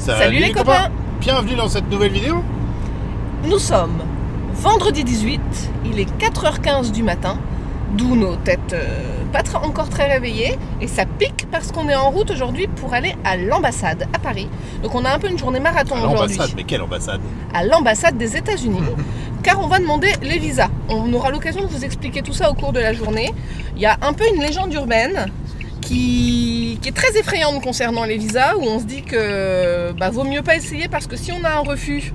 Salut les copains. Bienvenue dans cette nouvelle vidéo. Nous sommes vendredi 18, il est 4h15 du matin, d'où nos têtes encore très réveillées, et ça pique parce qu'on est en route aujourd'hui pour aller à l'ambassade à Paris. Donc on a un peu une journée marathon aujourd'hui. L'ambassade, mais quelle ambassade? À l'ambassade des États-Unis, car on va demander les visas. On aura l'occasion de vous expliquer tout ça au cours de la journée. Il y a un peu une légende urbaine qui est très effrayante concernant les visas, où on se dit que vaut mieux pas essayer parce que si on a un refus,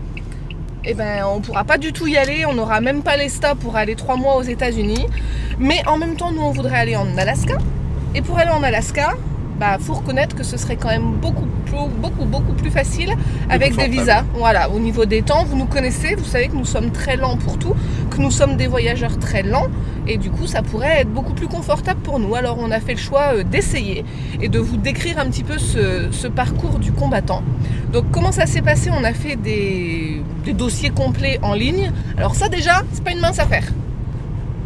on ne pourra pas du tout y aller, on n'aura même pas l'ESTA pour aller 3 mois aux États-Unis. Mais en même temps, nous on voudrait aller en Alaska. Et pour aller en Alaska, faut reconnaître que ce serait quand même beaucoup plus facile avec des visas. Voilà, au niveau des temps, vous nous connaissez, vous savez que nous sommes très lents pour tout, que nous sommes des voyageurs très lents, et du coup ça pourrait être beaucoup plus confortable pour nous. Alors on a fait le choix d'essayer et de vous décrire un petit peu ce parcours du combattant. Donc comment ça s'est passé? On a fait des dossiers complets en ligne. Alors ça déjà, c'est pas une mince affaire,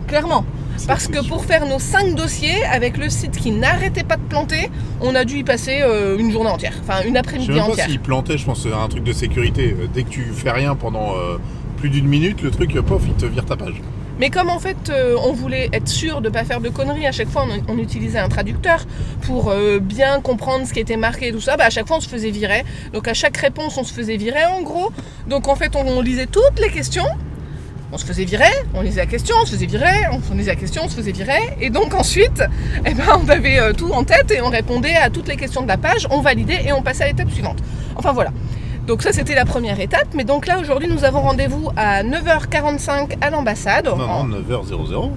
clairement. Parce que pour faire nos 5 dossiers, avec le site qui n'arrêtait pas de planter, on a dû y passer une journée entière, enfin une après-midi entière. Je sais même pas s'il plantait, je pense que c'est un truc de sécurité. Dès que tu fais rien pendant plus d'une minute, le truc, pof, il te vire ta page. Mais comme en fait on voulait être sûr de ne pas faire de conneries, à chaque fois on utilisait un traducteur pour bien comprendre ce qui était marqué et tout ça, à chaque fois on se faisait virer. Donc à chaque réponse on se faisait virer en gros. Donc en fait on lisait toutes les questions. On se faisait virer, on lisait la question, on se faisait virer, on lisait la question, on se faisait virer. Et donc ensuite, on avait tout en tête et on répondait à toutes les questions de la page, on validait et on passait à l'étape suivante. Enfin voilà. Donc ça c'était la première étape. Mais donc là aujourd'hui nous avons rendez-vous à 9h45 à l'ambassade. Non, 9h00,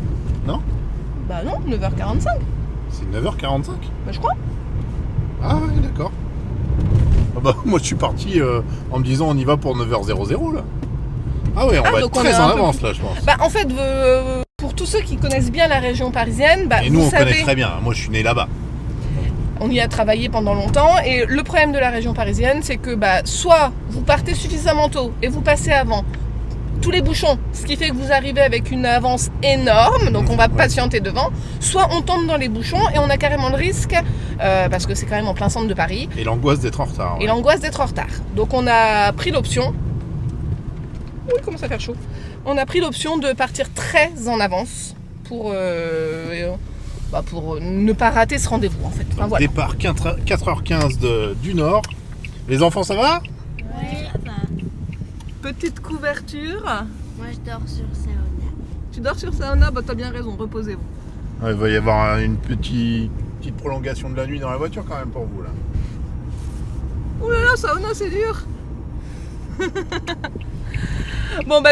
non? Non, 9h45. C'est 9h45? Je crois. Ah oui, d'accord. Moi je suis parti en me disant on y va pour 9h00 là. Ah oui, on va être très en avance là, je pense. En fait, pour tous ceux qui connaissent bien la région parisienne, et nous on connaît très bien, moi je suis né là-bas. On y a travaillé pendant longtemps, et le problème de la région parisienne, c'est que soit vous partez suffisamment tôt et vous passez avant tous les bouchons, ce qui fait que vous arrivez avec une avance énorme, donc on va patienter devant, soit on tombe dans les bouchons et on a carrément le risque, parce que c'est quand même en plein centre de Paris. Et l'angoisse d'être en retard. Ouais. Et l'angoisse d'être en retard. Donc on a pris l'option. Oui, il commence à faire chaud. On a pris l'option de partir très en avance pour ne pas rater ce rendez-vous en fait. Voilà. Départ 4h15 du Nord. Les enfants, ça va? Oui, ça va. Petite couverture. Moi, je dors sur sauna. Tu dors sur sauna? T'as bien raison, reposez-vous. Ouais, il va y avoir une petite prolongation de la nuit dans la voiture quand même pour vous là. Ouh là là, sauna, c'est dur.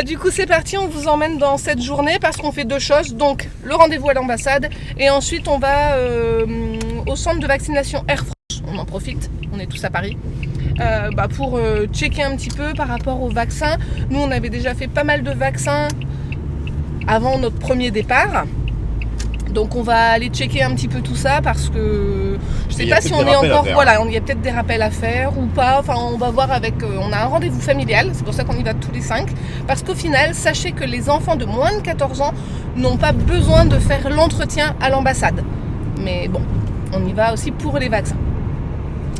Du coup c'est parti, on vous emmène dans cette journée parce qu'on fait 2 choses. Donc le rendez-vous à l'ambassade et ensuite on va au centre de vaccination Air France. On en profite, on est tous à Paris, pour checker un petit peu par rapport aux vaccins. Nous on avait déjà fait pas mal de vaccins avant notre premier départ. Donc on va aller checker un petit peu tout ça parce que je sais pas si on est encore... Voilà, il y a peut-être des rappels à faire ou pas. Enfin, on va voir avec... on a un rendez-vous familial, c'est pour ça qu'on y va tous les 5. Parce qu'au final, sachez que les enfants de moins de 14 ans n'ont pas besoin de faire l'entretien à l'ambassade. Mais bon, on y va aussi pour les vaccins.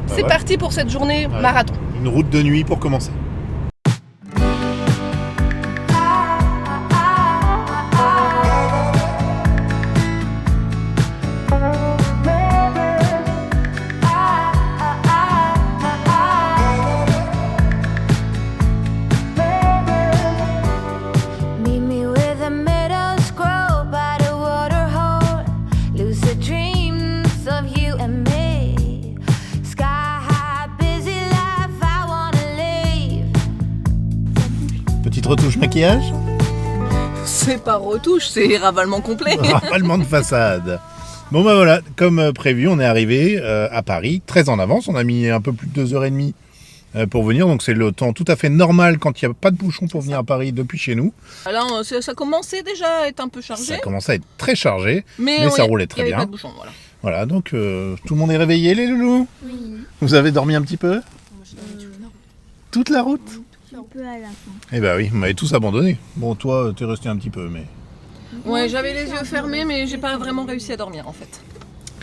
C'est parti pour cette journée marathon. Une route de nuit pour commencer. Petite retouche maquillage? C'est pas retouche, c'est ravalement complet. Ravalement de façade. Bon voilà, comme prévu, on est arrivé à Paris, très en avance. On a mis un peu plus de 2h30 pour venir, donc c'est le temps tout à fait normal quand il n'y a pas de bouchon pour venir à Paris depuis chez nous. Alors ça commençait déjà à être un peu chargé. Ça commençait à être très chargé, mais ça roulait très bien. Pas de bouchon, voilà, donc tout le monde est réveillé les loulous? Oui. Vous avez dormi un petit peu? Toute la route? Un peu à la fin. Eh ben oui, vous m'avez tous abandonné. Bon, toi, t'es resté un petit peu, mais... Ouais, j'avais les yeux fermés, mais j'ai pas vraiment réussi à dormir, en fait.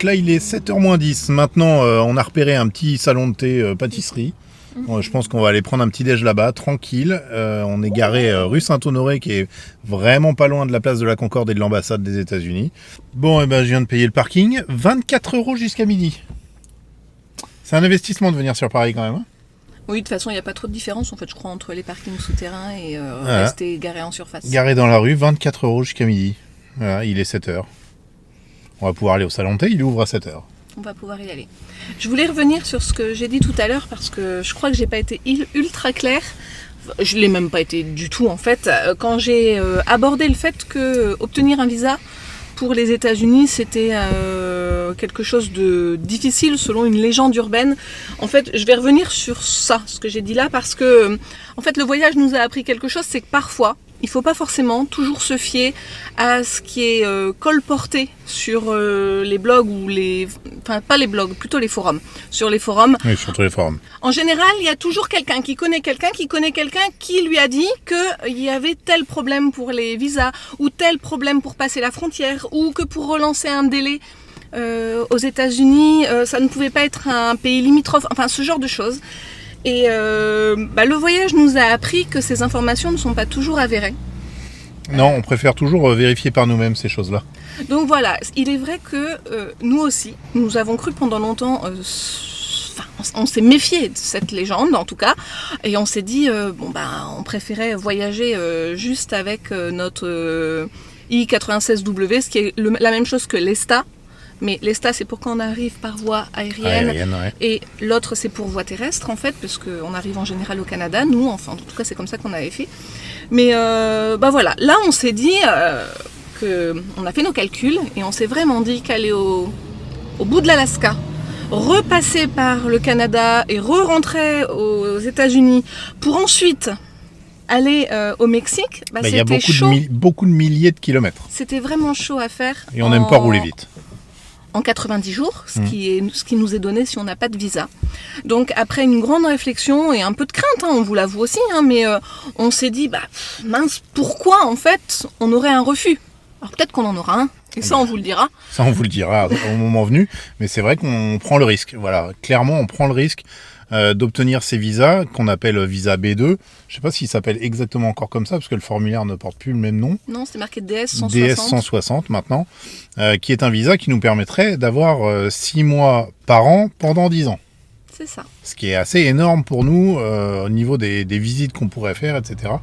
Là, il est 7h moins 10. Maintenant, on a repéré un petit salon de thé pâtisserie. Bon, je pense qu'on va aller prendre un petit déj là-bas, tranquille. On est garé rue Saint-Honoré, qui est vraiment pas loin de la place de la Concorde et de l'ambassade des États-Unis. Bon, et ben je viens de payer le parking, 24 € jusqu'à midi. C'est un investissement de venir sur Paris quand même. Hein. Oui, de toute façon, il n'y a pas trop de différence, en fait, je crois, entre les parkings souterrains et Voilà. rester garé en surface. Garé dans la rue, 24 € jusqu'à midi. Voilà, il est 7h. On va pouvoir aller au salon de thé, il ouvre à 7h. On va pouvoir y aller. Je voulais revenir sur ce que j'ai dit tout à l'heure parce que je crois que j'ai pas été ultra claire. Je l'ai même pas été du tout en fait. Quand j'ai abordé le fait que obtenir un visa pour les États-Unis c'était quelque chose de difficile selon une légende urbaine. En fait, je vais revenir sur ça, ce que j'ai dit là, parce que en fait le voyage nous a appris quelque chose, c'est que parfois il ne faut pas forcément toujours se fier à ce qui est colporté sur les blogs ou les... Enfin, pas les blogs, plutôt les forums. Sur les forums. Oui, surtout les forums. En général, il y a toujours quelqu'un qui connaît quelqu'un qui lui a dit qu'il y avait tel problème pour les visas ou tel problème pour passer la frontière ou que pour relancer un délai aux États-Unis, ça ne pouvait pas être un pays limitrophe. Enfin, ce genre de choses. Et le voyage nous a appris que ces informations ne sont pas toujours avérées. Non, on préfère toujours vérifier par nous-mêmes ces choses-là. Donc voilà, il est vrai que nous aussi, nous avons cru pendant longtemps, on s'est méfié de cette légende en tout cas, et on s'est dit, on préférait voyager juste avec notre I-96W, ce qui est la même chose que l'ESTA. Mais l'ESTA, c'est pour quand on arrive par voie aérienne ouais. Et l'autre, c'est pour voie terrestre, en fait, parce qu'on arrive en général au Canada, nous, enfin, en tout cas, c'est comme ça qu'on avait fait. Mais voilà, là, on s'est dit qu'on a fait nos calculs et on s'est vraiment dit qu'aller au bout de l'Alaska, repasser par le Canada et re-rentrer aux États-Unis pour ensuite aller au Mexique, Il y a c'était chaud. beaucoup de milliers de kilomètres. C'était vraiment chaud à faire. Et on n'aime pas rouler vite. En 90 jours, ce qui nous est donné si on n'a pas de visa. Donc après une grande réflexion et un peu de crainte, on vous l'avoue aussi, mais on s'est dit, mince, pourquoi en fait on aurait un refus? Alors peut-être qu'on en aura un, et ça on vous le dira. Ça on vous le dira au moment venu, mais c'est vrai qu'on prend le risque. Voilà, clairement on prend le risque d'obtenir ces visas qu'on appelle visa B2. Je ne sais pas s'il s'appelle exactement encore comme ça, parce que le formulaire ne porte plus le même nom. Non, c'est marqué DS 160. DS 160 maintenant, qui est un visa qui nous permettrait d'avoir 6 mois par an pendant 10 ans. C'est ça. Ce qui est assez énorme pour nous au niveau des visites qu'on pourrait faire, etc.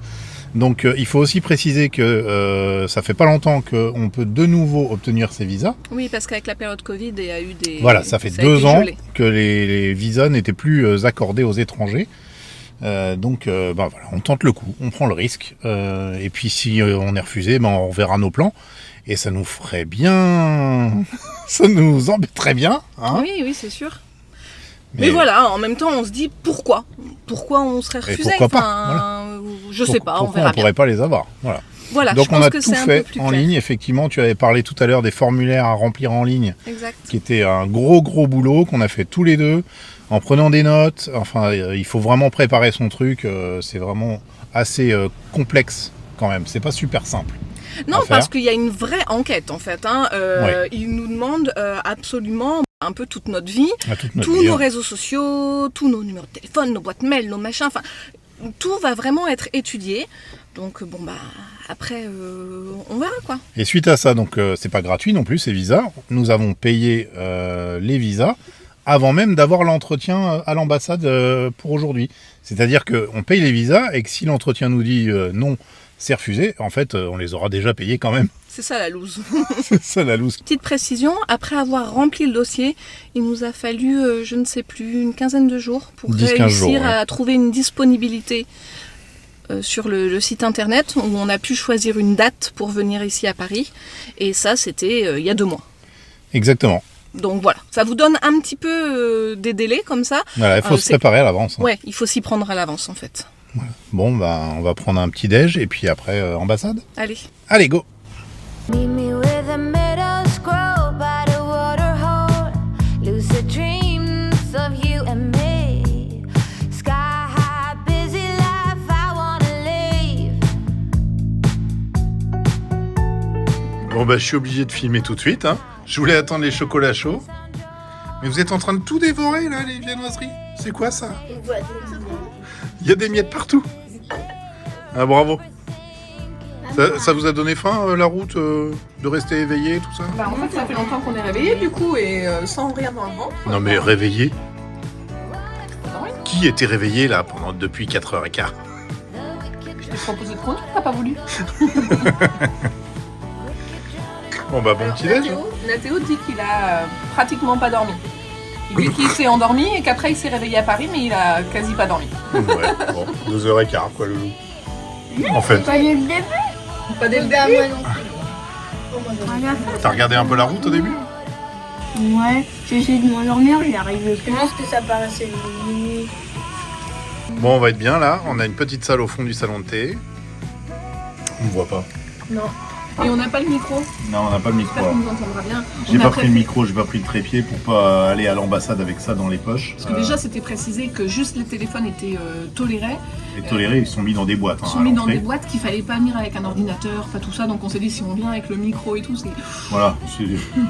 Donc il faut aussi préciser que ça fait pas longtemps qu'on peut de nouveau obtenir ces visas. Oui, parce qu'avec la période Covid, il y a eu des... Voilà, ça fait 2 ans que les visas n'étaient plus accordés aux étrangers. Donc voilà, on tente le coup, on prend le risque. Et puis si on est refusé, on reverra nos plans. Et ça nous ferait bien... ça nous embêterait bien. Hein, oui, c'est sûr. Mais voilà, en même temps, on se dit pourquoi on serait refusé. Et pourquoi pas, voilà. Je sais pas, on verra bien. Pourquoi on pourrait pas les avoir, voilà. Donc on a tout fait en ligne. Effectivement, tu avais parlé tout à l'heure des formulaires à remplir en ligne, exact. Qui était un gros boulot qu'on a fait tous les deux en prenant des notes. Enfin, il faut vraiment préparer son truc. C'est vraiment assez complexe quand même. C'est pas super simple. Non, parce qu'il y a une vraie enquête en fait. Ils nous demandent absolument un peu toute notre vie, tous nos réseaux sociaux, tous nos numéros de téléphone, nos boîtes mail, nos machins. Enfin, tout va vraiment être étudié. Donc après, on verra quoi. Et suite à ça, donc c'est pas gratuit non plus ces visas. Nous avons payé les visas avant même d'avoir l'entretien à l'ambassade pour aujourd'hui. C'est-à-dire qu'on paye les visas et que si l'entretien nous dit non, c'est refusé, en fait, on les aura déjà payés quand même. C'est ça la loose. C'est ça la loose. Petite précision, après avoir rempli le dossier, il nous a fallu, je ne sais plus, une quinzaine de jours pour réussir à trouver une disponibilité sur le site internet où on a pu choisir une date pour venir ici à Paris. Et ça, c'était il y a 2 mois. Exactement. Donc voilà, ça vous donne un petit peu des délais comme ça. Voilà, il faut se préparer à l'avance. Ouais, il faut s'y prendre à l'avance en fait. Voilà. Bon, on va prendre un petit déj et puis après ambassade. Allez, go. Meet me with a meadow scroll by the water hole. Lucid dreams of you and me. Sky high, busy life, I wanna live. Bon, je suis obligé de filmer tout de suite. Je voulais attendre les chocolats chauds. Mais vous êtes en train de tout dévorer là, les viennoiseries. C'est quoi ça? Une boîte de Il y a des miettes partout. Ah, bravo. Ça vous a donné faim, la route, de rester éveillé, tout ça? Bah en fait ça fait longtemps qu'on est réveillé du coup et sans rien dans le ventre. Non mais réveillé? Ah ouais. Qui était réveillé là depuis 4h15? Je t'ai proposé de conduire, t'as pas voulu. Bon bah bon petit déj. Nathéo dit qu'il a pratiquement pas dormi. Il dit qu'il s'est endormi et qu'après il s'est réveillé à Paris mais il a quasi pas dormi. Ouais, bon, 2h15 quoi le loup. En fait, Pas dès le début. Pas dès le Bah, début. moi non plus. t'as regardé un peu la route au début? Ouais, j'ai essayé de m'endormir, j'y arrive. Je pense que ça paraissait limite. Bon, on va être bien là. On a une petite salle au fond du salon de thé. On ne voit pas. Non. Et on n'a pas le micro. Non, on n'a pas le micro. J'espère qu'on nous entendra bien. J'ai On a pas pris le préféré- micro, j'ai pas pris le trépied pour pas aller à l'ambassade avec ça dans les poches. Parce que déjà c'était précisé que juste les téléphones étaient tolérés. les tolérés, ils sont mis dans des boîtes. Ils hein, sont à mis dans l'entrée. des boîtes qu'il fallait pas venir avec un ordinateur, pas tout ça. Donc on s'est dit si on vient avec le micro et tout, c'est. Voilà,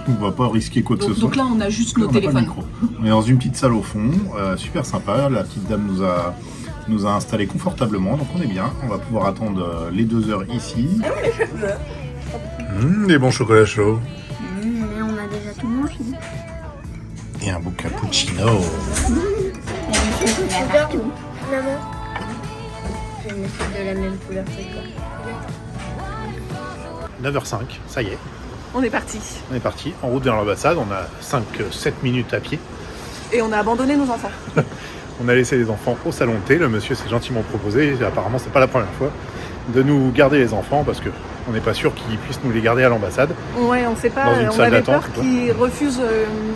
on va pas risquer quoi que ce soit. Donc là on a juste nos On n'a pas le téléphones. micro. On est dans une petite salle au fond, super sympa. La petite dame nous a installés confortablement, donc on est bien. On va pouvoir attendre les 2 heures ici. Des bons chocolats chauds. Mais on a déjà tout mangé. Et un beau cappuccino. Maman. Je vais mettre de la même couleur que toi. 9h05, ça y est, On est parti. on est parti. En route vers l'ambassade, on a 5-7 minutes à pied. Et on a abandonné nos enfants. On a laissé les enfants au salon de thé. Le monsieur s'est gentiment proposé, et apparemment c'est pas la première fois, de nous garder les enfants parce que on n'est pas sûr qu'ils puissent nous les garder à l'ambassade. Ouais, on sait pas. Dans une On salle avait d'attente, peur ou quoi qu'ils refusent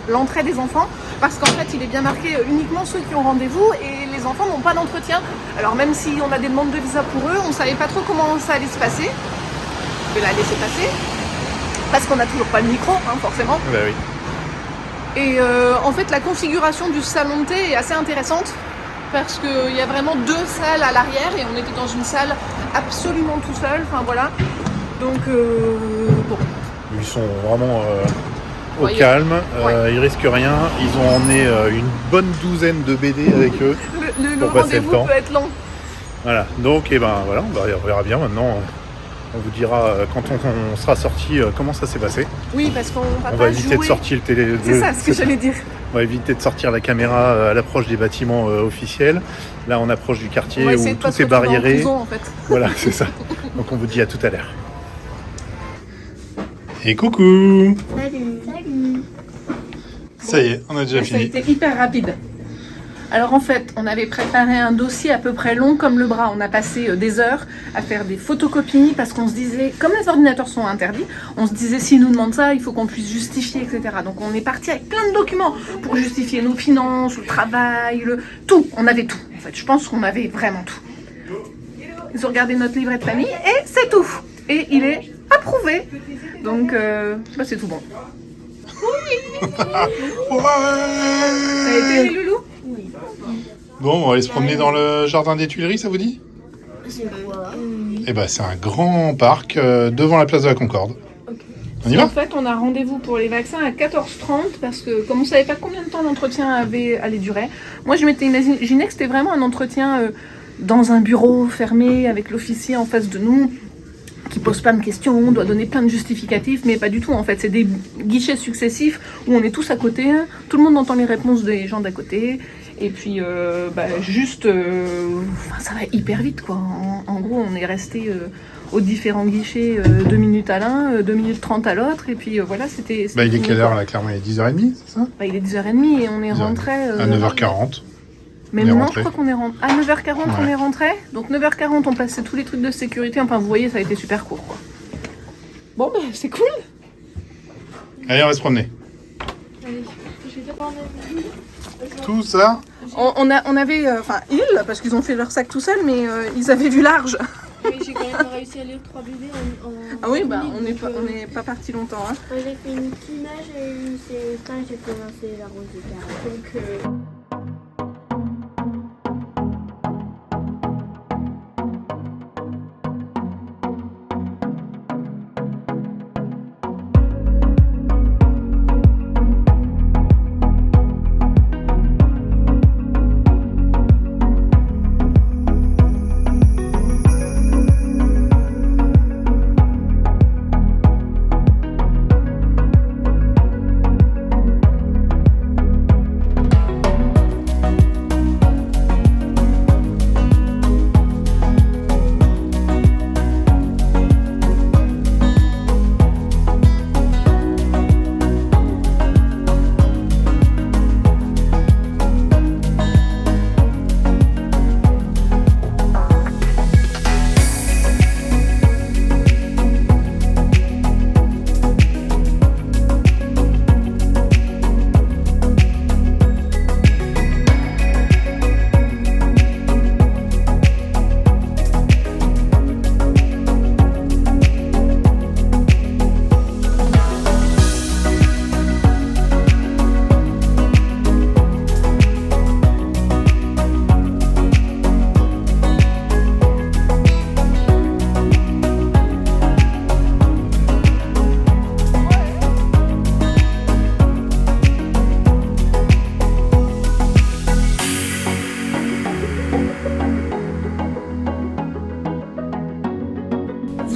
l'entrée des enfants parce qu'en fait il est bien marqué uniquement ceux qui ont rendez-vous et les enfants n'ont pas d'entretien. Alors même si on a des demandes de visa pour eux, on savait pas trop comment ça allait se passer. Je vais la laisser passer parce qu'on n'a toujours pas le micro, hein, forcément. Bah oui. Et en fait, la configuration du salon de thé est assez intéressante parce qu'il y a vraiment 2 salles à l'arrière et on était dans une salle absolument tout seul. Enfin voilà. Donc bon. Ils sont vraiment au Ouais, calme, ouais. ils risquent rien. Ils ont emmené une bonne douzaine de BD avec eux. Le Pour passer le rendez-vous temps. peut être long. Voilà, donc et ben voilà, on verra bien maintenant. On vous dira quand on sera sorti comment ça s'est passé. Oui, parce qu'on va On pas va éviter jouer. de sortir le télé. C'est ça ce que j'allais dire. On va éviter de sortir la caméra à l'approche des bâtiments officiels. Là, on approche du On quartier va où essayer de pas tout se est retrouver en barriéré. prison, en fait. Voilà, c'est ça. Donc on vous dit à tout à l'heure. Et coucou! Salut. Salut. Ça y est, on a déjà Ça a fini. été hyper rapide. Alors en fait, on avait préparé un dossier à peu près long comme le bras. On a passé des heures à faire des photocopies parce qu'on se disait, comme les ordinateurs sont interdits, on se disait s'ils nous demandent ça, il faut qu'on puisse justifier, etc. Donc on est parti avec plein de documents pour justifier nos finances, le travail, tout. On avait tout. En fait, je pense qu'on avait vraiment tout. Ils ont regardé notre livret de famille et c'est tout. Et il est approuvé. Donc bah, c'est tout bon. Ça a été les loulous? Bon, on va aller se promener dans le jardin des Tuileries, ça vous dit? C'est quoi? Eh ben, c'est un grand parc devant la place de la Concorde. On y En va? fait, on a rendez-vous pour les vaccins à 14h30 parce que comme on savait pas combien de temps l'entretien allait durer, moi je m'étais imaginé que c'était vraiment un entretien dans un bureau fermé avec l'officier en face de nous qui pose plein de questions, on doit donner plein de justificatifs, mais pas du tout en fait. C'est des guichets successifs où on est tous à côté, tout le monde entend les réponses des gens d'à côté. Et puis, juste, ça va hyper vite, quoi. En gros, on est resté aux différents guichets 2 minutes à l'un, 2 minutes 30 à l'autre. Et puis, voilà, c'était... Bah, il est fini, quelle quoi. heure là? Clairement, il est 10h30, c'est ça? Bah, il est 10h30 et on est 10h30. rentré... À 9h40. Mais on est non, rentré. je crois qu'on est rentré. À 9h40, on Ouais. est rentré. Donc 9h40, on passait tous les trucs de sécurité. Enfin, vous voyez, ça a été super court, quoi. Bon, bah, c'est cool. Allez, on va se promener. Tout ça? On avait... Enfin, ils, parce qu'ils ont fait leur sac tout seuls, mais ils avaient vu large. Oui, j'ai quand même réussi à lire 3 BD en Ah oui, bah, minutes, on n'est donc, pas, on n'est pas parti longtemps, hein. J'ai fait une petite image et une c'est quand j'ai commencé la rose des carrés. Donc,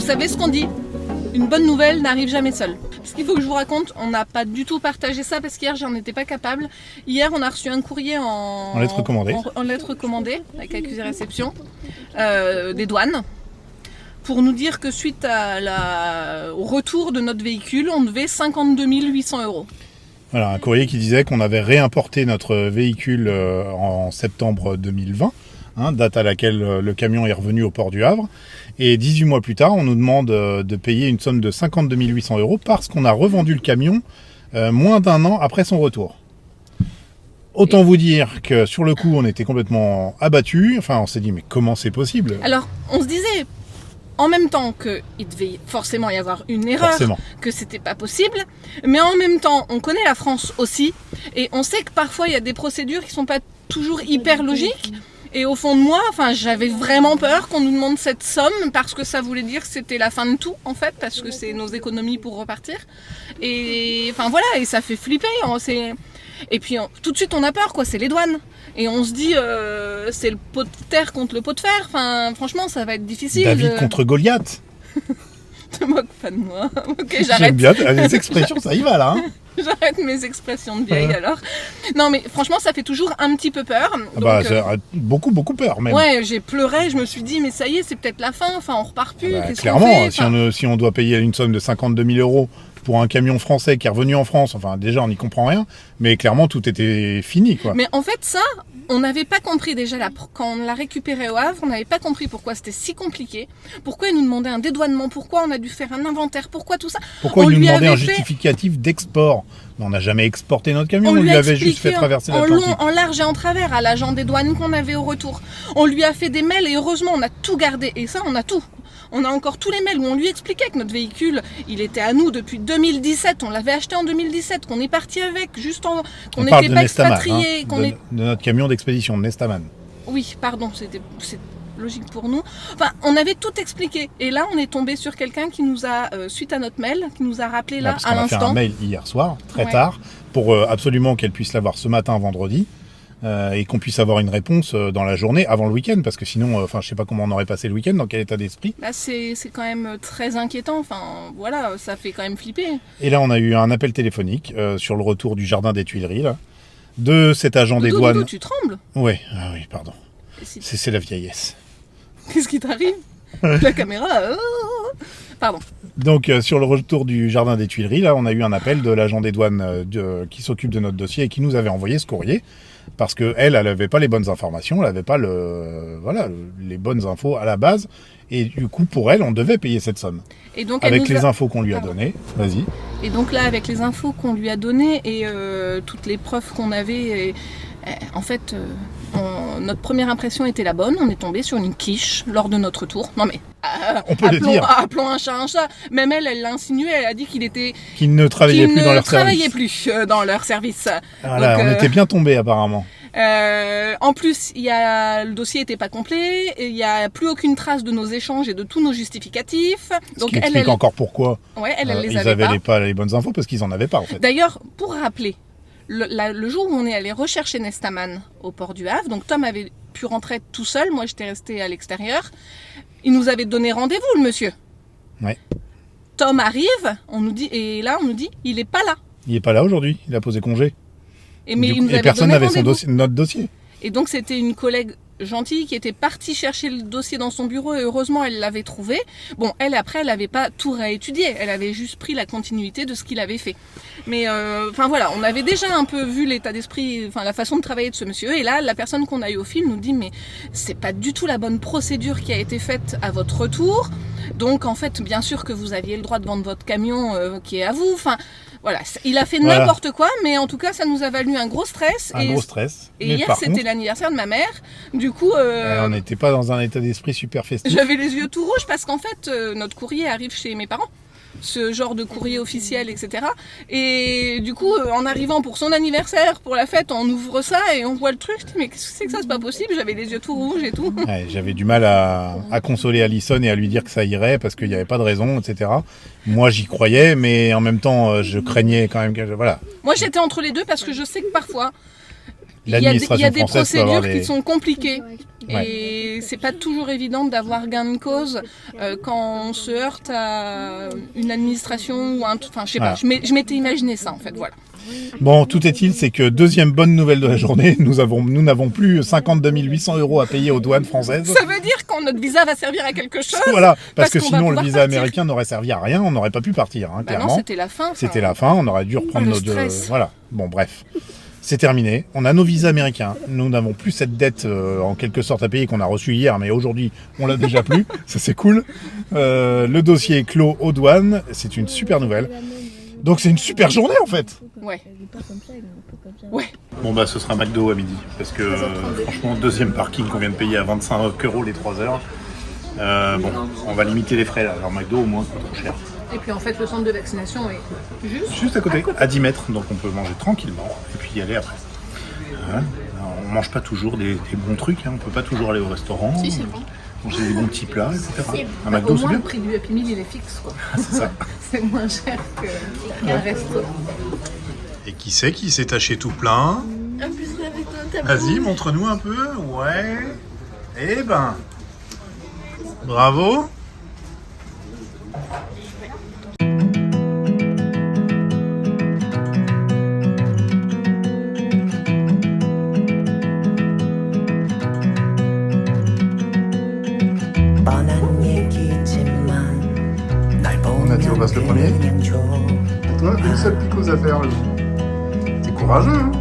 savez ce qu'on dit ? Une bonne nouvelle n'arrive jamais seule. Ce qu'il faut que je vous raconte, on n'a pas du tout partagé ça parce qu'hier j'en étais pas capable. Hier on a reçu un courrier en lettre commandée, en lettre commandée avec accusé réception des douanes pour nous dire que suite au retour de notre véhicule, on devait 52 800 €. Voilà, un courrier qui disait qu'on avait réimporté notre véhicule en septembre 2020, date à laquelle le camion est revenu au port du Havre. Et 18 mois plus tard, on nous demande de payer une somme de 52 800 € parce qu'on a revendu le camion moins d'un an après son retour. Autant vous dire que sur le coup, on était complètement abattus. Enfin, on s'est dit, mais comment c'est possible ? Alors, on se disait en même temps qu'il devait forcément y avoir une erreur, que c'était pas possible, mais en même temps, on connaît la France aussi, et on sait que parfois il y a des procédures qui sont pas toujours hyper logiques. Et au fond de moi, j'avais vraiment peur qu'on nous demande cette somme parce que ça voulait dire que c'était la fin de tout en fait, parce que c'est nos économies pour repartir. Et voilà, et ça fait flipper. Et puis tout de suite on a peur quoi, c'est les douanes. Et on se dit c'est le pot de terre contre le pot de fer. Franchement, ça va être difficile. David contre Goliath. Te moque pas de moi. Ok, j'arrête. J'aime bien les expressions, ça y va là. J'arrête mes expressions de vieille alors. Non mais franchement ça fait toujours un petit peu peur. Donc, beaucoup peur même. Ouais, j'ai pleuré, je me suis dit mais ça y est c'est peut-être la fin, on repart plus. Clairement, si on doit payer une somme de 52 000 € pour un camion français qui est revenu en France, déjà on n'y comprend rien, mais clairement tout était fini quoi. Mais en fait ça, on n'avait pas compris déjà quand on l'a récupéré au Havre, on n'avait pas compris pourquoi c'était si compliqué, pourquoi ils nous demandaient un dédouanement, pourquoi on a dû faire un inventaire, pourquoi tout ça. Pourquoi ils nous demandaient un justificatif d'export. On n'a jamais exporté notre camion, on lui avait juste fait traverser l'Atlantique. En long, en large et en travers à l'agent des douanes qu'on avait au retour. On lui a fait des mails et heureusement on a tout gardé, et ça on a tout. On a encore tous les mails où on lui expliquait que notre véhicule, il était à nous depuis 2017. On l'avait acheté en 2017, qu'on est parti avec, qu'on n'était pas expatriés. De notre camion d'expédition, de Nestaman. Oui, pardon, c'est logique pour nous. On avait tout expliqué. Et là, on est tombé sur quelqu'un qui nous a, suite à notre mail, qui nous a rappelé là à l'instant. On a fait un mail hier soir, très tard, pour absolument qu'elle puisse l'avoir ce matin, vendredi. Et qu'on puisse avoir une réponse dans la journée avant le week-end, parce que sinon, je sais pas comment on aurait passé le week-end, dans quel état d'esprit. C'est quand même très inquiétant, voilà, ça fait quand même flipper. Et là, on a eu un appel téléphonique sur le retour du jardin des Tuileries, là, de cet agent des douanes. Tu trembles ? Ouais, oui, pardon. C'est la vieillesse. Qu'est-ce qui t'arrive ? La caméra Pardon. Donc, sur le retour du jardin des Tuileries, là, on a eu un appel de l'agent des douanes qui s'occupe de notre dossier et qui nous avait envoyé ce courrier. Parce qu'elle n'avait pas les bonnes informations, elle n'avait pas les bonnes infos à la base. Et du coup, pour elle, on devait payer cette somme. Et donc, avec les infos qu'on lui a données. Vas-y. Et donc là, avec les infos qu'on lui a données et toutes les preuves qu'on avait, en fait, notre première impression était la bonne. On est tombé sur une quiche lors de notre tour. Non mais, on peut le dire. Appelons un chat un chat. Même elle l'a insinué, elle a dit qu'ils ne travaillaient plus dans leur service. Dans leur service. Voilà, donc, on était bien tombés apparemment. En plus, le dossier n'était pas complet, il n'y a plus aucune trace de nos échanges et de tous nos justificatifs. Donc, elle explique encore pourquoi ils n'avaient pas les bonnes infos, parce qu'ils n'en avaient pas en fait. D'ailleurs, pour rappeler, le jour où on est allé rechercher Nestaman au port du Havre, donc Tom avait pu rentrer tout seul, moi j'étais restée à l'extérieur, il nous avait donné rendez-vous le monsieur. Ouais. Tom arrive, on nous dit, il n'est pas là. Il n'est pas là aujourd'hui, il a posé congé. Et personne n'avait notre dossier. Et donc c'était une collègue gentille qui était partie chercher le dossier dans son bureau et heureusement elle l'avait trouvé. Bon, elle n'avait pas tout réétudié, elle avait juste pris la continuité de ce qu'il avait fait. Mais voilà, on avait déjà un peu vu l'état d'esprit, la façon de travailler de ce monsieur. Et là, la personne qu'on a eu au fil nous dit mais c'est pas du tout la bonne procédure qui a été faite à votre retour. Donc en fait, bien sûr que vous aviez le droit de vendre votre camion qui est à vous. Voilà, il a fait n'importe quoi, mais en tout cas, ça nous a valu un gros stress. Gros stress. Et hier, c'était l'anniversaire de ma mère. Du coup... on n'était pas dans un état d'esprit super festif. J'avais les yeux tout rouges parce qu'en fait, notre courrier arrive chez mes parents. Ce genre de courrier officiel, etc. Et du coup, en arrivant pour son anniversaire, pour la fête, on ouvre ça et on voit le truc. Je dis, mais qu'est-ce que c'est que ça, c'est pas possible. J'avais les yeux tout rouges et tout. Ouais, j'avais du mal à consoler Alison et à lui dire que ça irait parce qu'il n'y avait pas de raison, etc. Moi, j'y croyais, mais en même temps, je craignais quand même qu'elle... Voilà. Moi, j'étais entre les deux parce que je sais que parfois... il y a des l'administration française peut avoir procédures qui sont compliquées. Ouais. Et c'est pas toujours évident d'avoir gain de cause quand on se heurte à une administration ou un... Enfin, je sais pas, je m'étais imaginé ça en fait, voilà. Bon, tout est-il, c'est que deuxième bonne nouvelle de la journée, nous n'avons plus 52 800 € à payer aux douanes françaises. Ça veut dire que notre visa va servir à quelque chose. Voilà, parce que qu'on va sinon le pouvoir visa partir. américain n'aurait servi à rien, on n'aurait pas pu partir, Bah clairement. non, c'était la fin. C'était la fin, on aurait dû reprendre le nos stress. Voilà, bon bref. C'est terminé, on a nos visas américains, nous n'avons plus cette dette en quelque sorte à payer qu'on a reçue hier, mais aujourd'hui on l'a déjà plus, ça c'est cool. Le dossier est clos aux douanes, c'est une super nouvelle. Donc c'est une super journée en fait. Ouais. Bon bah ce sera McDo à midi, parce que franchement deuxième parking qu'on vient de payer à 25 € les 3 heures. Bon, on va limiter les frais là, alors McDo au moins c'est pas trop cher. Et puis en fait, le centre de vaccination est Juste à côté, à 10 mètres, donc on peut manger tranquillement et puis y aller après. Voilà. Alors, on mange pas toujours des bons trucs, on peut pas toujours aller au restaurant, Si, c'est bon. manger des bons petits plats, etc. Un Au McDo c'est moins, bien. le prix du Happy Meal, il est fixe, quoi. C'est ça. C'est moins cher qu'un resto. Et qui c'est qui s'est taché tout plein? En plus, avec ton tableau. Vas-y, montre-nous un peu. Ouais. Eh ben. Bravo. Mathieu, on passe le premier. Toi, une seule piqueuse à faire. T'es courageux, hein?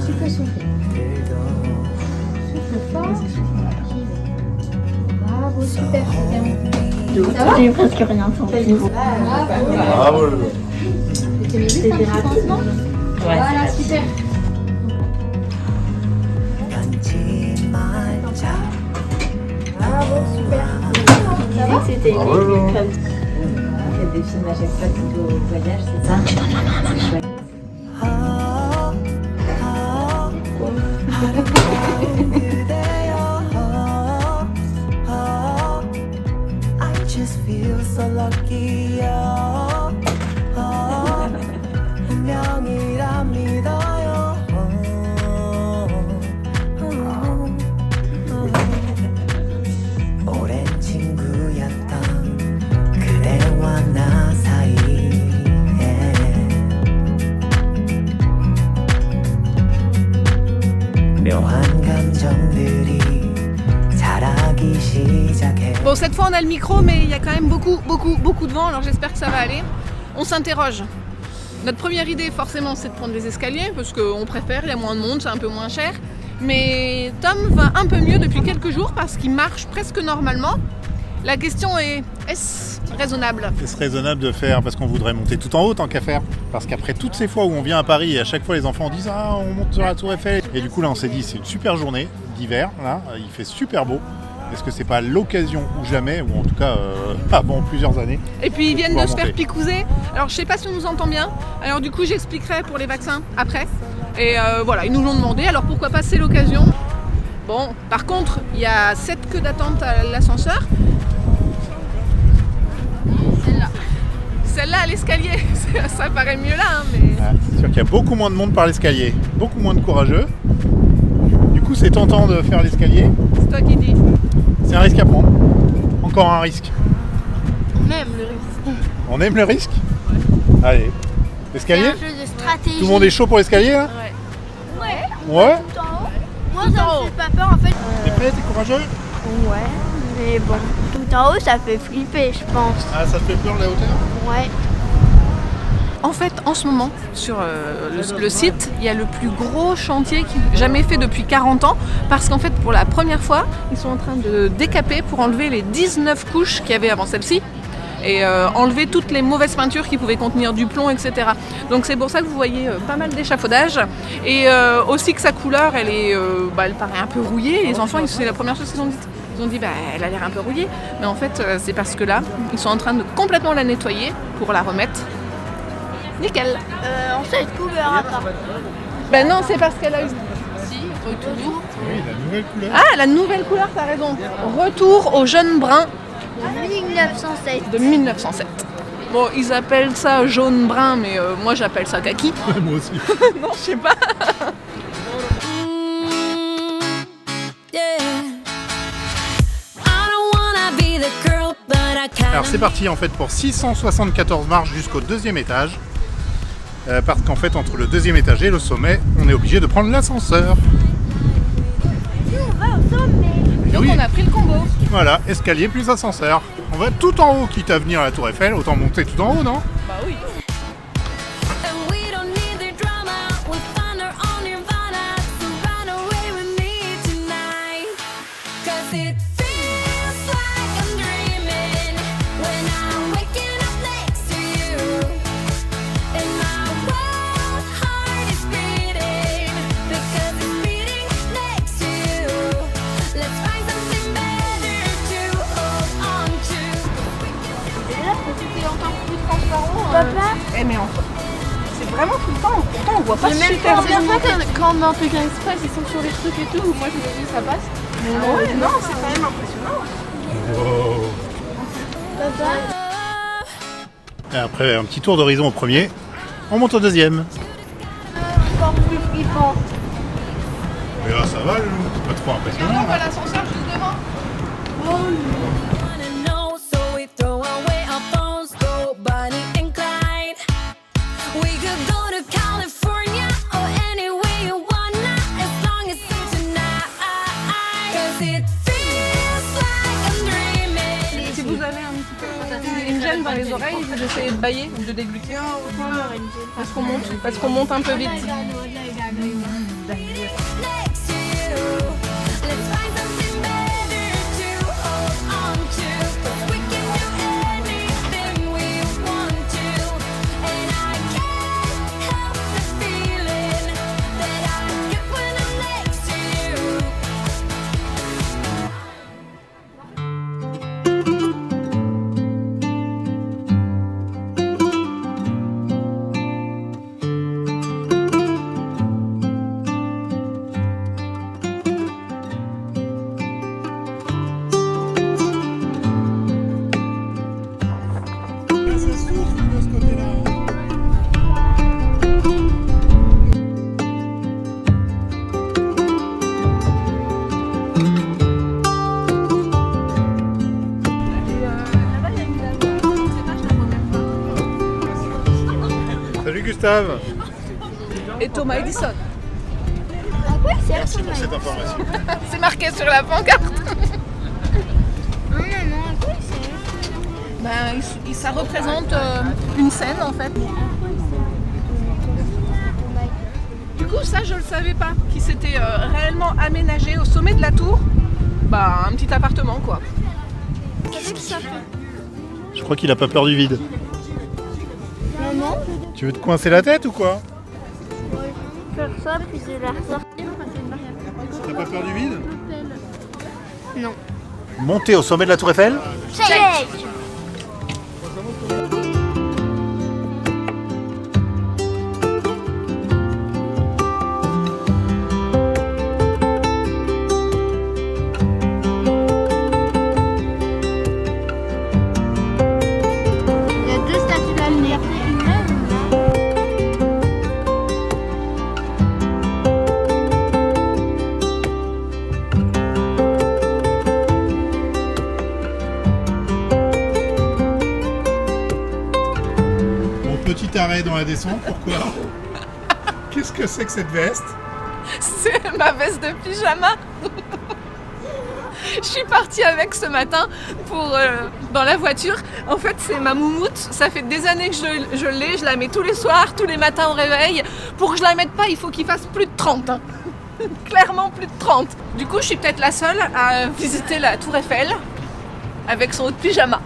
Tu peux souffler. Souffle fort. Bravo, super. Ça va? J'ai presque rien senti. Bravo. C'était rapide, non? Voilà, super. Bravo, super. Ça va? C'était Bravo. On fait des films à chaque fois plutôt au voyage, c'est ça? C'est chouette. Bon, cette fois on a le micro, mais il y a quand même beaucoup de vent, alors j'espère que ça va aller. On s'interroge. Notre première idée, forcément, c'est de prendre les escaliers, parce qu'on préfère, il y a moins de monde, c'est un peu moins cher. Mais Tom va un peu mieux depuis quelques jours, parce qu'il marche presque normalement. La question est, est-ce raisonnable? Est-ce raisonnable de faire, parce qu'on voudrait monter tout en haut tant qu'à faire? Parce qu'après toutes ces fois où on vient à Paris, et à chaque fois les enfants disent « Ah, on monte sur la Tour Eiffel ». Et du coup là on s'est dit c'est une super journée d'hiver, là, il fait super beau. Est-ce que c'est pas l'occasion ou jamais, ou en tout cas avant plusieurs années? Et puis ils viennent de se faire monter. picouser. Alors je sais pas si on nous entend bien. Alors du coup j'expliquerai pour les vaccins après. Et voilà, ils nous l'ont demandé, alors pourquoi pas, c'est l'occasion. Bon, par contre, il y a 7 queues d'attente à l'ascenseur. Celle-là à l'escalier, ça paraît mieux là, hein, mais... Ah, c'est sûr qu'il y a beaucoup moins de monde par l'escalier, beaucoup moins de courageux. Du coup c'est tentant de faire l'escalier. C'est toi qui dis. C'est un risque à prendre. Encore un risque. On aime le risque. On aime le risque? Allez. L'escalier? C'est un jeu de stratégie. Tout le monde est chaud pour l'escalier là? Ouais. Ouais? Tout en haut. Moi, ça me fait pas peur en fait. T'es prêt? T'es courageux? Ouais. Mais bon, tout en haut, ça fait flipper, je pense. Ah, ça te fait peur la hauteur? Ouais. En fait, en ce moment, sur le site, il y a le plus gros chantier jamais fait depuis 40 ans, parce qu'en fait, pour la première fois, ils sont en train de décaper pour enlever les 19 couches qu'il y avait avant celle-ci, et enlever toutes les mauvaises peintures qui pouvaient contenir du plomb, etc. Donc c'est pour ça que vous voyez pas mal d'échafaudage, et aussi que sa couleur, elle paraît un peu rouillée. Les enfants, c'est la première chose qu'ils ont dit. Ils ont dit, elle a l'air un peu rouillée, mais en fait, c'est parce que là, ils sont en train de complètement la nettoyer pour la remettre nickel. En cette couleur à part. Ben non, c'est parce qu'elle a eu... Si, retour. Oui, la nouvelle couleur. Ah, la nouvelle couleur, t'as raison. Retour au jaune brun 1907. de 1907. Bon, ils appellent ça jaune-brun, mais moi j'appelle ça kaki. Moi aussi. Non, je sais pas. Alors c'est parti en fait pour 674 marches jusqu'au 2e étage. Parce qu'en fait entre le 2e étage et le sommet, on est obligé de prendre l'ascenseur. Et Donc oui, on a pris le combo. voilà, escalier plus ascenseur. On va tout en haut, quitte à venir à la Tour Eiffel, autant monter tout en haut, non? Bah oui. C'était encore plus transparent. Papa, Eh mais enfin, c'est vraiment tout le temps. Pourtant on voit pas j'ai même super pas bien. quand dans Pékin Express ils sont sur les trucs et tout, moi je me dis ça passe. Ah ouais, non, c'est quand même impressionnant. Wow. Papa, Et après un petit tour d'horizon au premier, on monte au 2e. encore plus flippant. Mais là ça va, c'est pas trop Regarde, impressionnant. on voit l'ascenseur juste devant. Si vous avez un petit peu une gêne dans les oreilles, vous essayez de bailler ou de déglutir. Parce qu'on monte un peu vite. Salut Gustave. Et Thomas Edison. Merci pour cette information. C'est marqué sur la pancarte. Ben, ça représente une scène en fait. Du coup, ça je le savais pas, qui s'était réellement aménagé au sommet de la tour. Bah, un petit appartement quoi. Je crois qu'il a pas peur du vide. Maman, Tu veux te coincer la tête ou quoi? faire ça puis de la ressortir. T'as pas peur du vide? Non. Monter au sommet de la Tour Eiffel? Check. Il y a deux statues de la liberté, une là, une là. Mon petit arrêt dans la descente, pourquoi? Qu'est-ce que c'est que cette veste? C'est ma veste de pyjama. Je suis partie avec ce matin pour dans la voiture. En fait, c'est ma moumoute. Ça fait des années que je l'ai. Je la mets tous les soirs, tous les matins au réveil. Pour que je la mette pas, il faut qu'il fasse plus de 30. Hein. Clairement plus de 30. Du coup, je suis peut-être la seule à visiter la Tour Eiffel avec son haut de pyjama.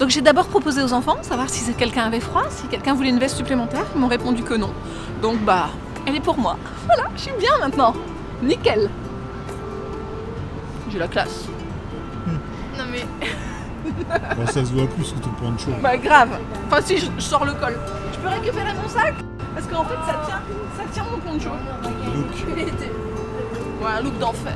Donc j'ai d'abord proposé aux enfants, savoir si quelqu'un avait froid, si quelqu'un voulait une veste supplémentaire. Ils m'ont répondu que non. Donc bah, elle est pour moi. Voilà, je suis bien maintenant. Nickel. J'ai la classe. Non mais, Bon, ça se voit plus que ton poncho. bah grave. Enfin si, je sors le col. Je peux récupérer mon sac? Parce qu'en fait, ça tient mon poncho. Ouais, un look d'enfer.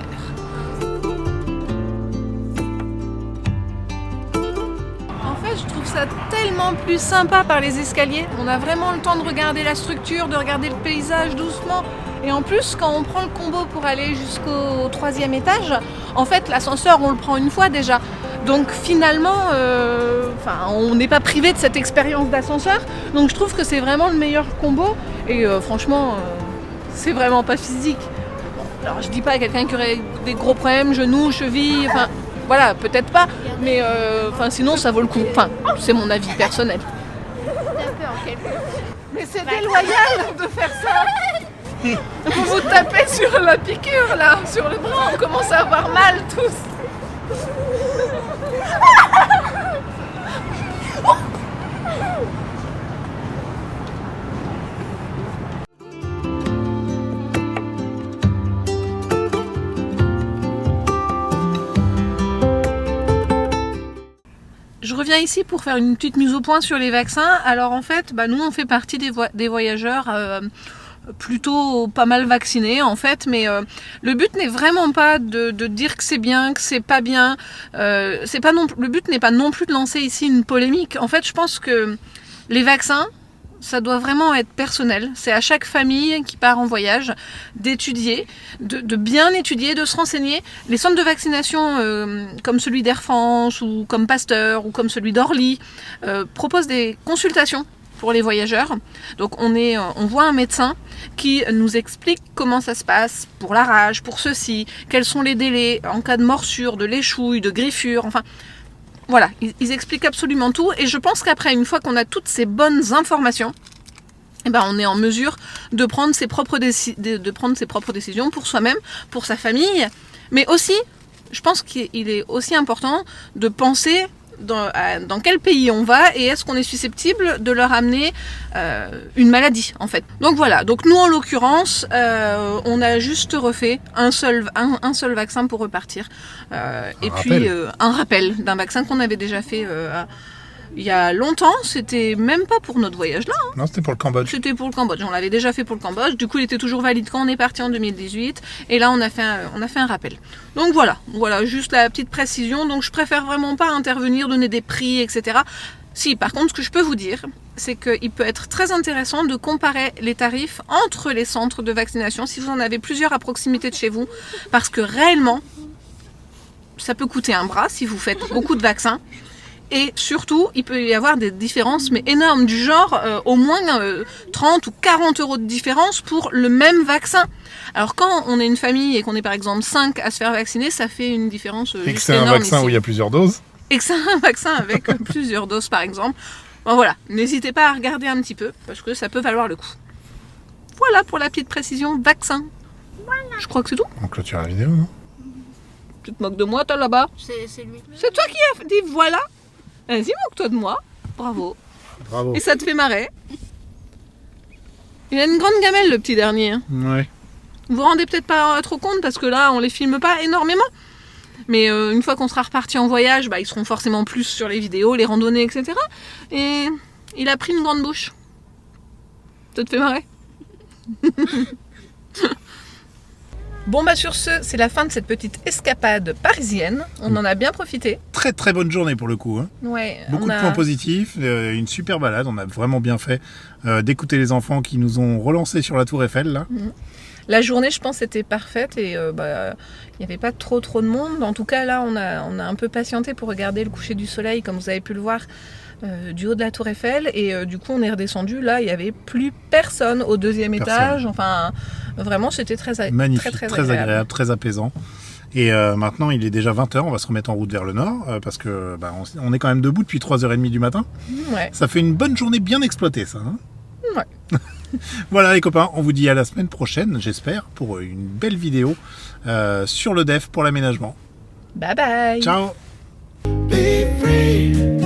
En fait, je trouve ça tellement plus sympa par les escaliers. On a vraiment le temps de regarder la structure, de regarder le paysage doucement. Et en plus, quand on prend le combo pour aller jusqu'au 3e étage, en fait, l'ascenseur, on le prend une fois déjà. Donc finalement, on n'est pas privé de cette expérience d'ascenseur. Donc je trouve que c'est vraiment le meilleur combo. Et franchement, c'est vraiment pas physique. Bon, alors je dis pas à quelqu'un qui aurait des gros problèmes, genoux, chevilles, enfin voilà, peut-être pas. Mais sinon, ça vaut le coup. Enfin, c'est mon avis personnel. Mais c'est déloyal de faire ça. Vous vous tapez sur la piqûre là, sur le bras, on commence à avoir mal tous. Je reviens ici pour faire une petite mise au point sur les vaccins. Alors en fait, nous on fait partie des voyageurs plutôt pas mal vaccinés en fait, mais le but n'est vraiment pas de dire que c'est bien, que c'est pas bien. Le but n'est pas non plus de lancer ici une polémique. En fait, je pense que les vaccins, ça doit vraiment être personnel. C'est à chaque famille qui part en voyage d'étudier, de bien étudier, de se renseigner. Les centres de vaccination comme celui d'Air France ou comme Pasteur ou comme celui d'Orly proposent des consultations pour les voyageurs. Donc on voit un médecin qui nous explique comment ça se passe pour la rage, pour ceci, quels sont les délais en cas de morsure, de léchouille, de griffure, enfin voilà, ils expliquent absolument tout. Et je pense qu'après, une fois qu'on a toutes ces bonnes informations, on est en mesure de prendre ses propres décisions pour soi-même, pour sa famille. Mais aussi, je pense qu'il est aussi important de penser dans quel pays on va et est-ce qu'on est susceptible de leur amener une maladie en fait. Donc voilà, donc nous en l'occurrence on a juste refait un seul vaccin pour repartir un rappel d'un vaccin qu'on avait déjà fait il y a longtemps. C'était même pas pour notre voyage là. Non, c'était pour le Cambodge. C'était pour le Cambodge, on l'avait déjà fait pour le Cambodge, du coup il était toujours valide quand on est parti en 2018 et là on a fait un rappel. Donc voilà, juste la petite précision. Donc je préfère vraiment pas intervenir, donner des prix, etc. Si, par contre, ce que je peux vous dire, c'est qu'il peut être très intéressant de comparer les tarifs entre les centres de vaccination si vous en avez plusieurs à proximité de chez vous, parce que réellement ça peut coûter un bras si vous faites beaucoup de vaccins. Et surtout, il peut y avoir des différences mais énormes, du genre au moins 30 ou 40 euros de différence pour le même vaccin. Alors quand on est une famille et qu'on est par exemple 5 à se faire vacciner, ça fait une différence et que c'est un vaccin ici. Où il y a plusieurs doses. Et que c'est un vaccin avec plusieurs doses par exemple. Bon, voilà, n'hésitez pas à regarder un petit peu parce que ça peut valoir le coup. Voilà pour la petite précision vaccin. Voilà. Je crois que c'est tout. On clôture la vidéo, non? Tu te moques de moi, toi là-bas? C'est lui. C'est toi qui as dit voilà. Vas-y, moque-toi de moi. Bravo. Bravo. Et ça te fait marrer. Il a une grande gamelle, le petit dernier. Ouais. Vous vous rendez peut-être pas trop compte parce que là, on les filme pas énormément. Mais une fois qu'on sera reparti en voyage, ils seront forcément plus sur les vidéos, les randonnées, etc. Et il a pris une grande bouche. Ça te fait marrer? Bon sur ce, c'est la fin de cette petite escapade parisienne. On en a bien profité. Très très bonne journée pour le coup. Hein. Ouais, beaucoup de points positifs, une super balade. On a vraiment bien fait d'écouter les enfants qui nous ont relancés sur la Tour Eiffel là. La journée, je pense, était parfaite et il n'y avait pas trop de monde. En tout cas, là, on a un peu patienté pour regarder le coucher du soleil, comme vous avez pu le voir, du haut de la Tour Eiffel. Et du coup, on est redescendu. Là, il n'y avait plus personne au deuxième étage. Enfin, vraiment, c'était magnifique, très agréable, très apaisant. Et maintenant, il est déjà 20h. On va se remettre en route vers le nord parce que on est quand même debout depuis 3h30 du matin. Ouais. Ça fait une bonne journée bien exploitée, ça. Hein, ouais. Voilà les copains, on vous dit à la semaine prochaine, j'espère, pour une belle vidéo sur le DEF pour l'aménagement. Bye bye. Ciao. Be free.